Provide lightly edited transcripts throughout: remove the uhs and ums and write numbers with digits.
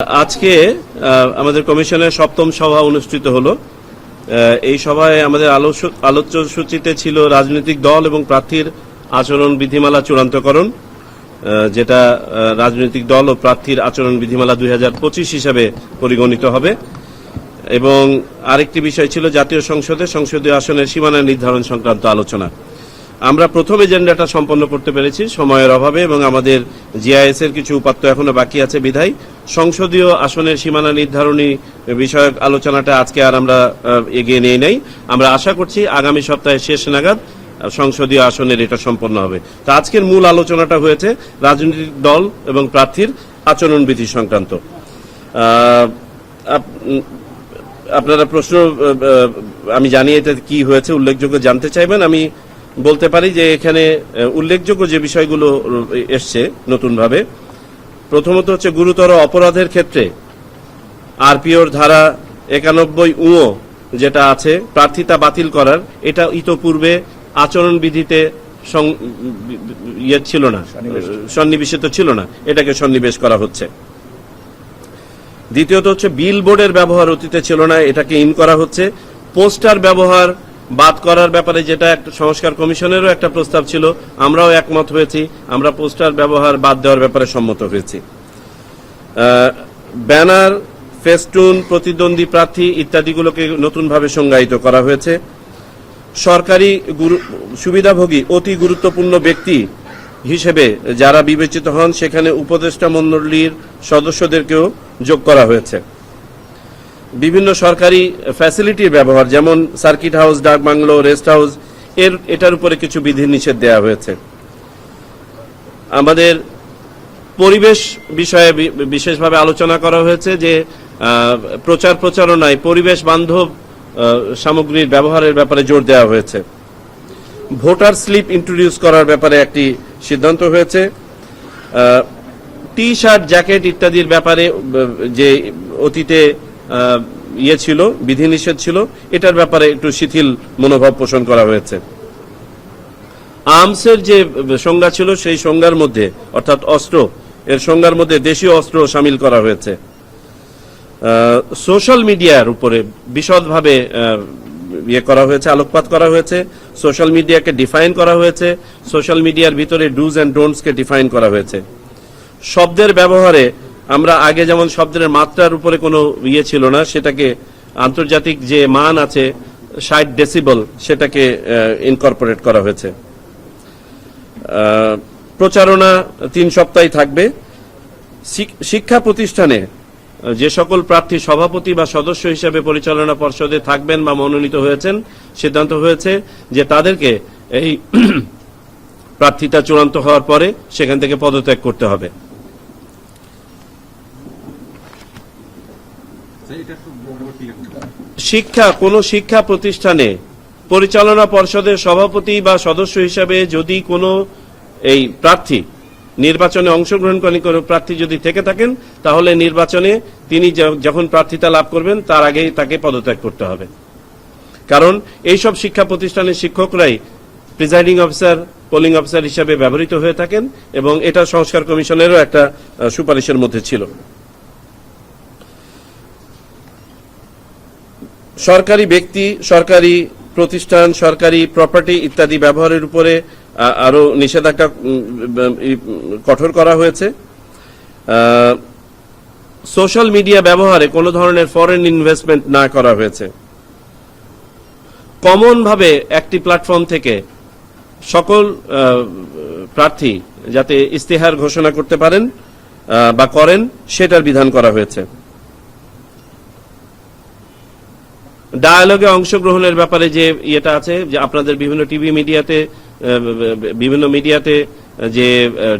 আজকে আমাদের কমিশনের সপ্তম সভা অনুষ্ঠিত হলো। এই সভায় আমাদের আলোচ্য সূচিতে ছিল রাজনৈতিক দল এবং প্রার্থীর আচরণ বিধিমালা চূড়ান্তকরণ, যেটা রাজনৈতিক দল ও প্রার্থীর আচরণ বিধিমালা 2025 হিসাবে পরিগণিত হবে। এবং আরেকটি বিষয় ছিল জাতীয় সংসদে সংসদীয় আসনের সীমানা নির্ধারণ সংক্রান্ত আলোচনা। আমরা প্রথম এজেন্ডাটা সম্পন্ন করতে পেরেছি সময়ের অভাবে, এবং আমাদের জিআইএস এর কিছু উপাত্ত এখনো বাকি আছে বিধায় সংসদীয় আসনের সীমানা নির্ধারণী বিষয়ক আলোচনাটা আজকে আর আমরা এগিয়ে নিয়ে নেই। আমরা আশা করছি আগামী সপ্তাহে শেষ নাগাদ সংসদীয় আসনের এটা সম্পন্ন হবে। তো আজকের মূল আলোচনাটা হয়েছে রাজনৈতিক দল এবং প্রার্থীর আচরণবিধি সংক্রান্ত। আপনারা প্রশ্ন, আমি জানি এটা কি হয়েছে, উল্লেখযোগ্য জানতে চাইবেন। আমি বলতে পারি যে এখানে উল্লেখযোগ্য যে বিষয়গুলো এসছে নতুনভাবে, প্রথমত হচ্ছে গুরুতর অপরাধের ক্ষেত্রে আরপিওর ধারা 91 যেটা আছে প্রার্থিতা বাতিল করার, এটা ইতোপূর্বে আচরণবিধিতে ছিল না, সন্নিবেশিত ছিল না, এটাকে সন্নিবেশ করা হচ্ছে। দ্বিতীয়ত হচ্ছে বিল বোর্ডের ব্যবহার অতীতে ছিল না, এটাকে ইন করা হচ্ছে। পোস্টার ব্যবহার বাদ করার ব্যাপারে যেটা একটা সংস্কার কমিশনেরও একটা প্রস্তাব ছিল, আমরাও একমত হয়েছি, আমরা পোস্টার ব্যবহার বাদ দেওয়ার ব্যাপারে সম্মত হয়েছি। ব্যানার, ফেস্টুন, প্রতিদ্বন্দ্বী প্রার্থী ইত্যাদিগুলোকে নতুনভাবে সংজ্ঞায়িত করা হয়েছে। সরকারি সুবিধাভোগী অতি গুরুত্বপূর্ণ ব্যক্তি হিসেবে যারা বিবেচিত হন সেখানে উপদেষ্টা মণ্ডলীর সদস্যদেরকেও যোগ করা হয়েছে। বিভিন্ন সরকারি ফ্যাসিলিটির ব্যবহার, যেমন সার্কিট হাউস, ডাক বাংলো, রেস্ট হাউস, এটার উপরে কিছু বিধিনিষেধ দেওয়া হয়েছে। আমাদের পরিবেশ বিষয়ে বিশেষভাবে আলোচনা করা হয়েছে যে প্রচারণায় পরিবেশ বান্ধব সামগ্রীর ব্যবহারের ব্যাপারে জোর দেওয়া হয়েছে। ভোটার স্লিপ ইন্ট্রোডিউস করার ব্যাপারে একটি সিদ্ধান্ত হয়েছে। টি শার্ট, জ্যাকেট ইত্যাদির ব্যাপারে যে অতীতে ছিল, বিধিনিষেধ ছিল, এটার ব্যাপারে একটু শিথিল মনোভাব পোষণ করা হয়েছে। আর্মসের যে সংজ্ঞা ছিল সেই সংজ্ঞার মধ্যে, অর্থাৎ অস্ত্র এর সংজ্ঞার মধ্যে দেশীয় অস্ত্র শামিল করা হয়েছে। সোশ্যাল মিডিয়ার উপরে বিশদভাবে করা হয়েছে, আলোকপাত করা হয়েছে। সোশ্যাল মিডিয়াকে ডিফাইন করা হয়েছে, সোশ্যাল মিডিয়ার ভিতরে dos and don'ts K define করা হয়েছে। শব্দের ব্যবহারে আমরা আগে যেমন শব্দের মাত্রার উপরে কোনো ছিল না, সেটাকে আন্তর্জাতিক যে মান আছে 60 ডেসিবল, সেটাকে ইনকর্পোরেট করা হয়েছে। প্রচারণা 3 সপ্তাহ থাকবে। শিক্ষা প্রতিষ্ঠানে যে সকল প্রার্থী সভাপতি বা সদস্য হিসেবে পরিচালনা পর্ষদে থাকবেন বা মনোনীত হয়েছেন, সিদ্ধান্ত হয়েছে যে তাদেরকে এই প্রার্থিতা চূড়ান্ত হওয়ার পরে সেখান থেকে পদত্যাগ করতে হবে। কোন শিক্ষা প্রতিষ্ঠানে পরিচালনা পর্ষদের সভাপতি বা সদস্য হিসাবে যদি কোনো এই প্রার্থী নির্বাচনে অংশগ্রহণ করেন, কোনো প্রার্থী যদি থেকে থাকেন, তাহলে নির্বাচনে তিনি যখন প্রার্থিতা লাভ করবেন তার আগেই তাকে পদত্যাগ করতে হবে। কারণ এইসব শিক্ষা প্রতিষ্ঠানের শিক্ষকরাই প্রিজাইডিং অফিসার, পোলিং অফিসার হিসাবে ব্যবহৃত হয়ে থাকেন, এবং এটা সংস্কার কমিশনেরও একটা সুপারিশের মধ্যে ছিল। সরকারি ব্যক্তি, সরকারি প্রতিষ্ঠান, সরকারি প্রপার্টি ইত্যাদি ব্যবহারের উপরে আরো নিষেধাজ্ঞা কঠোর করা হয়েছে। সোশ্যাল মিডিয়া ব্যবহারে কোনো ধরনের ফরেন ইনভেস্টমেন্ট না করা হয়েছে। কমন ভাবে একটি প্ল্যাটফর্ম থেকে সকল প্রার্থী যাতে ইস্তেহার ঘোষণা করতে পারেন বা করেন, সেটার বিধান করা হয়েছে। ডায়ালগে অংশগ্রহণের ব্যাপারে যে ইয়েটা আছে, যে আপনাদের বিভিন্ন টিভি মিডিয়াতে, বিভিন্ন মিডিয়াতে যে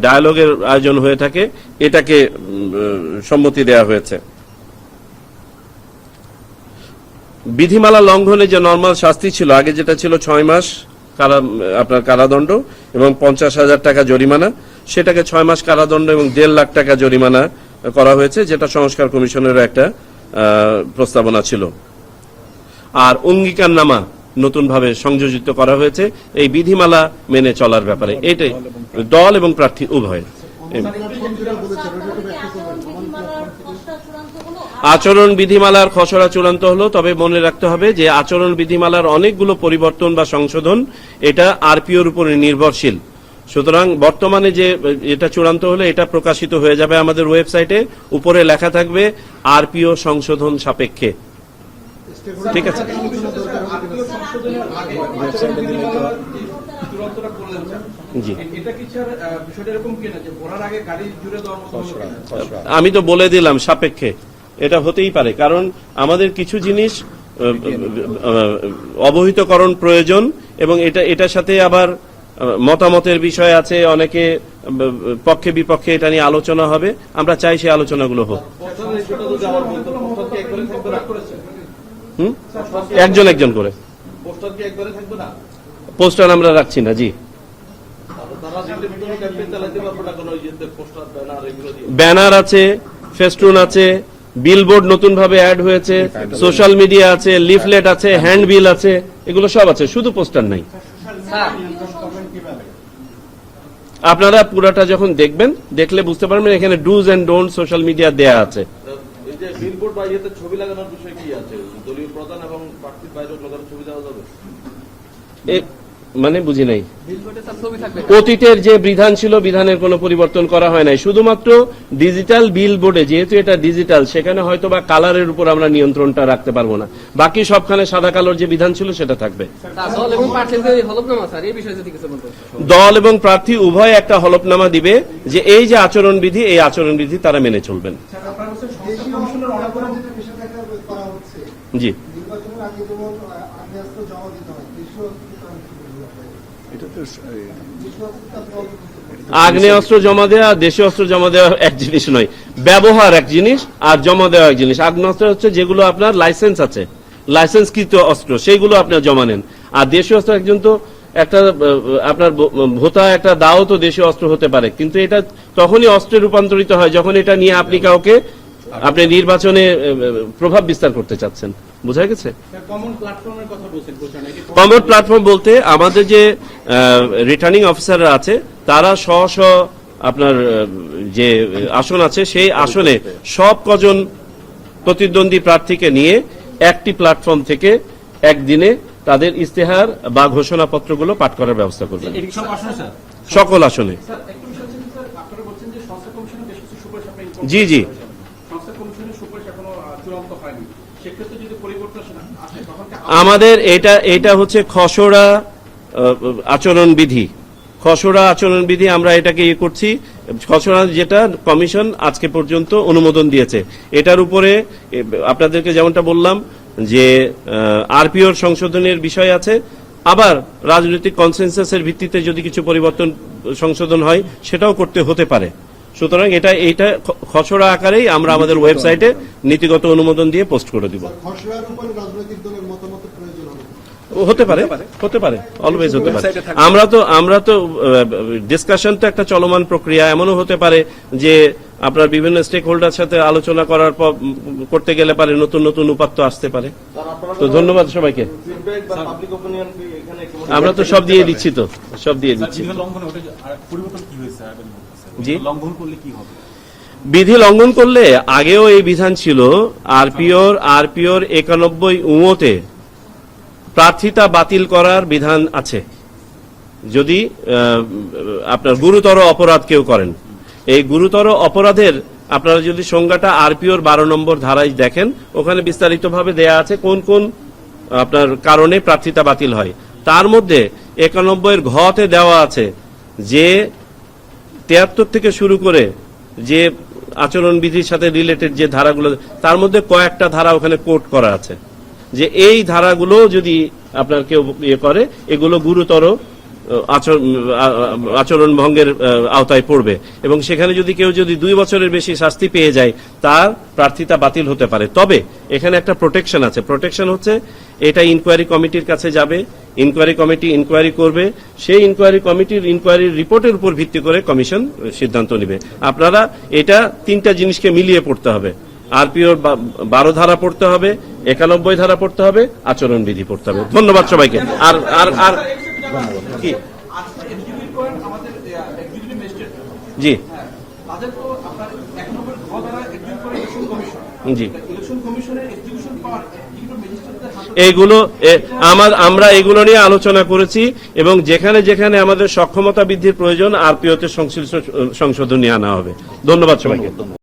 ডায়ালগের আয়োজন হয়ে থাকে, এটাকে সম্মতি দেওয়া হয়েছে। বিধিমালা লঙ্ঘনে যে নর্মাল শাস্তি ছিল আগে, যেটা ছিল 6 মাস আপনার কারাদণ্ড এবং 50,000 টাকা জরিমানা, সেটাকে 6 মাস কারাদণ্ড এবং 1.5 লাখ টাকা জরিমানা করা হয়েছে, যেটা সংস্কার কমিশনেরও একটা প্রস্তাবনা ছিল। আর অঙ্গীকারনামা নতুনভাবে সংযোজিত করা হয়েছে এই বিধিমালা মেনে চলার ব্যাপারে, এটাই দল এবং প্রার্থী উভয়। আচরণ বিধিমালার খসড়া চূড়ান্ত হলো, তবে মনে রাখতে হবে যে আচরণ বিধিমালার অনেকগুলো পরিবর্তন বা সংশোধন এটা আরপিওর উপরে নির্ভরশীল। সুতরাং বর্তমানে যে এটা চূড়ান্ত হলে এটা প্রকাশিত হয়ে যাবে আমাদের ওয়েবসাইটে, উপরে লেখা থাকবে আরপিও সংশোধন সাপেক্ষে। ঠিক আছে, জি আমি তো বলে দিলাম সাপেক্ষে এটা হতেই পারে, কারণ আমাদের কিছু জিনিস অবহিতকরণ প্রয়োজন এবং এটার সাথে আবার মতামতের বিষয় আছে, অনেকে পক্ষে বিপক্ষে এটা নিয়ে আলোচনা হবে, আমরা চাই সেই আলোচনাগুলো হোক। একজন একজন করে পোস্টার আমরা রাখছি না, জি ব্যানার আছে, ফেস্টুন আছে, বিলবোর্ড নতুন ভাবে অ্যাড হয়েছে, সোশ্যাল মিডিয়া আছে, লিফলেট আছে, হ্যান্ডবিল আছে, এগুলো সব আছে, শুধু পোস্টার নাই। আপনারা পুরাটা যখন দেখবেন, দেখলে বুঝতে পারবেন এখানে dos and don't social media দেয়া আছে। বিলবোর্ড বা ইয়েতে ছবি লাগানোর বিষয় কি আছে? দলীয় প্রধান এবং প্রার্থীর বাইরেও লাগানোর ছবি দেওয়া যাবে? মানে বুঝি নাই। অতীতের যে বিধান ছিল, বিধানের কোনো পরিবর্তন করা হয় নাই, শুধুমাত্র ডিজিটাল বিলবোর্ডে, যেহেতু এটা ডিজিটাল, সেখানে হয়তো বা কালারের উপর আমরা নিয়ন্ত্রণটা রাখতে পারবো না, বাকি সবখানে সাদা কালোর যে বিধান ছিল সেটা থাকবে। দল এবং প্রার্থী উভয় একটা হলফনামা দিবে যে এই যে আচরণবিধি, এই আচরণবিধি তারা মেনে চলবেন। জি আগ্নেয়াস্ত্র জমা দেওয়া, দেশীয় অস্ত্র জমা দেওয়া এক জিনিস নয়, ব্যবহার এক জিনিস আর জমা দেওয়া এক জিনিস। আগ্নেয়াস্ত্র হচ্ছে যেগুলো আপনার লাইসেন্স আছে, লাইসেন্সকৃত অস্ত্র, সেইগুলো আপনার জমা নেন। আর দেশীয় অস্ত্র একজন তো একটা আপনার ভোতা একটা দাও তো দেশীয় অস্ত্র হতে পারে, কিন্তু এটা তখনই অস্ত্রে রূপান্তরিত হয় যখন এটা নিয়ে আপনি কাউকে আপনি নির্বাচনে প্রভাব বিস্তার করতে চাচ্ছেন। বোঝা গেছে? কমন প্ল্যাটফর্ম বলতে আমাদের যে রিটার্নিং অফিসাররা আছে তারা স্ব আপনার যে আসন আছে সেই আসনে সব কজন প্রতিদ্বন্দ্বী প্রার্থীকে নিয়ে একটি প্ল্যাটফর্ম থেকে একদিনে তাদের ইস্তেহার বা ঘোষণাপত্রগুলো পাঠ করার ব্যবস্থা করবেন সকল আসনে। জি জি আমাদের এটা হচ্ছে খসড়া আচরণবিধি, খসড়া আচরণবিধি আমরা এটাকে ইয়ে করছি, খসড়া যেটা কমিশন আজকে পর্যন্ত অনুমোদন দিয়েছে। এটার উপরে আপনাদেরকে যেমনটা বললাম যে আরপিওর সংশোধনের বিষয় আছে, আবার রাজনৈতিক কনসেনসাসের ভিত্তিতে যদি কিছু পরিবর্তন সংশোধন হয় সেটাও করতে হতে পারে। সুতরাং এটা খসড়া আকারেই আমরা আমাদের ওয়েবসাইটে নীতিগত অনুমোদন দিয়ে পোস্ট করে দিব। হতে পারে, হতে পারে, অলওয়েজ হতে পারে। আমরা তো ডিসকাশন তো একটা চলমান প্রক্রিয়া, এমনও হতে পারে যে আপনার বিভিন্ন স্টেক হোল্ডার সাথে আলোচনা করার পর করতে গেলে পারে নতুন নতুন উপাত্ত আসতে পারে। তো ধন্যবাদ সবাইকে। আমরা তো সব দিয়ে দিচ্ছি, তো সব দিয়ে দিচ্ছি। জি বিধি লঙ্ঘন করলে আগেও এই বিধান ছিল, আরপিওর 91 প্রার্থিতা বাতিল করার বিধান আছে যদি আপনার গুরুতর অপরাধ কেউ করেন। এই গুরুতর অপরাধের আপনারা যদি সংজ্ঞাটা আরপিওর 12 নম্বর ধারায় দেখেন, ওখানে বিস্তারিতভাবে দেয়া আছে কোন কোন আপনার কারণে প্রার্থিতা বাতিল হয়। তার মধ্যে 91 ঘতে দেওয়া আছে যে 73 থেকে শুরু করে যে আচরণবিধির সাথে রিলেটেড যে ধারাগুলো, তার মধ্যে কয়েকটা ধারা ওখানে কোট করা আছে যে এই ধারাগুলো যদি আপনার কেউ ইয়ে করে, এগুলো গুরুতর আচরণ ভঙ্গের আওতায় পড়বে এবং সেখানে যদি কেউ 2 বছরের বেশি শাস্তি পেয়ে যায় তার প্রার্থিতা বাতিল হতে পারে। তবে এখানে একটা প্রোটেকশন আছে, প্রোটেকশন হচ্ছে এটা ইনকোয়ারি কমিটির কাছে যাবে, ইনকোয়ারি কমিটি ইনকোয়ারি করবে, সেই ইনকোয়ারি কমিটির ইনকোয়ারির রিপোর্টের উপর ভিত্তি করে কমিশন সিদ্ধান্ত নেবে। আপনারা এটা 3টা জিনিসকে মিলিয়ে পড়তে হবে, আরপিওর 12 ধারা পড়তে হবে, 91 ধারা পড়তে হবে, আচরণবিধি পড়তে হবে। ধন্যবাদ সবাইকে। আর আর আর কি জি জি, ইলেকশন কমিশনের এক্সিকিউশন পাওয়ার এক্সিকিউটিভ ম্যাজিস্ট্রেটদের হাতে আমরা এগুলো নিয়ে আলোচনা করেছি এবং যেখানে যেখানে আমাদের সক্ষমতা বৃদ্ধির প্রয়োজন আরপিওতে সংশ্লিষ্ট সংশোধনী আনা হবে। ধন্যবাদ সবাইকে।